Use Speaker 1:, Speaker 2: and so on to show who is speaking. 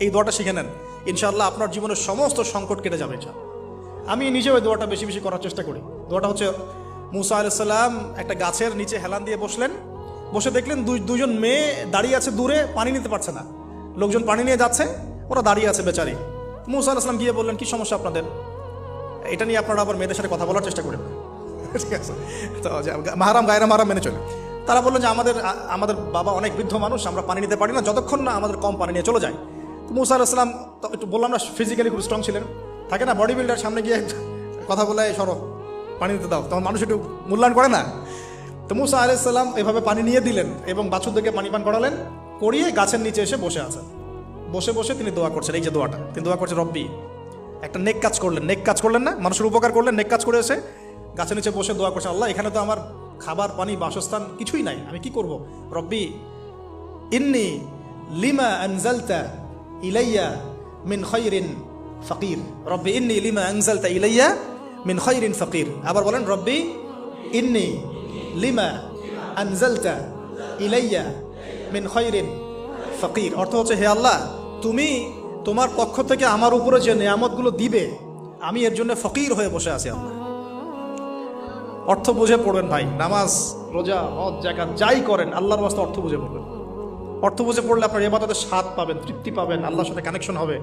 Speaker 1: এই দোয়াটা শিখে নেন, ইনশাআল্লাহ আপনার জীবনের সমস্ত সংকট কেটে যাবে। আমি নিজেও এই দোয়াটা বেশি বেশি করার চেষ্টা করি। দোয়াটা হচ্ছে, মুসা আলাইহিস সালাম একটা গাছের নিচে হেলান দিয়ে বসলেন, বসে দেখলেন দুজন মেয়ে দাঁড়িয়ে আছে দূরে, পানি নিতে পারছে না। লোকজন পানি নিয়ে যাচ্ছে, ওরা দাঁড়িয়ে আছে বেচারি। মুসা আলাইহিস সালাম গিয়ে বললেন, কি সমস্যা আপনাদের? এটা নিয়ে আপনারা আবার মেয়েদের সাথে কথা বলার চেষ্টা করেন, ঠিক আছে? তো মাহারাম গায়রা মাহারাম মেনে চলে। তারা বললেন যে আমাদের বাবা অনেক বৃদ্ধ মানুষ, আমরা পানি নিতে পারি না যতক্ষণ না আমাদের কম পানি নিয়ে চলে যায়। তো মুসা আলাইহিস সালাম একটু বললাম না, ফিজিক্যালি খুব স্ট্রং ছিলেন, থাকে না বডি বিল্ডার, সামনে গিয়ে কথা বলে সরো পানি দিতে দাও, তখন মানুষ একটু মূল্যায়ন করে না। তো মুসা আলাইহিস সালাম এভাবে পানি নিয়ে দিলেন এবং বাছুরদেরকে পানি পান করালেন, করিয়ে গাছের নিচে এসে বসে আছেন। বসে বসে তিনি দোয়া করছেন, এই যে দোয়াটা তিনি দোয়া করছেন, রব্বি, একটা নেক কাজ করলেন, নেক কাজ করলেন না, মানুষের উপকার করলেন, নেক কাজ করে এসে গাছের নিচে বসে দোয়া করছেন, আল্লাহ এখানে তো আমার খাবার পানি বাসস্থান কিছুই নাই, আমি কি করব? রব্বি ইন্নি লিমা আনজালতা ইলাইয়া মিন খায়রিন ফাকির, রব্বি ইন্নি লিমা আনজালতা ইলাইয়া মিন খায়রিন ফাকির। আবার বলেন, রব্বি ইন্নি লিমা আনজালতা ইলাইয়া মিন খায়রিন ফাকির। অর্থ হচ্ছে, হে আল্লাহ, তুমি তোমার পক্ষ থেকে আমার উপরে যে নিয়ামতগুলো দিবে, আমি এর জন্য ফকির হয়ে বসে আছি আল্লাহ। অর্থ বুঝে পড়বেন ভাই, নামাজ রোজা হজ যাকাত যাই করেন আল্লাহর ওয়াস্তে অর্থ বুঝে পড়বেন। অর্থ বুঝে পড়লে আপনার ইবাদতের স্বাদ পাবেন, তৃপ্তি পাবেন, আল্লাহর সাথে কানেকশন হবে।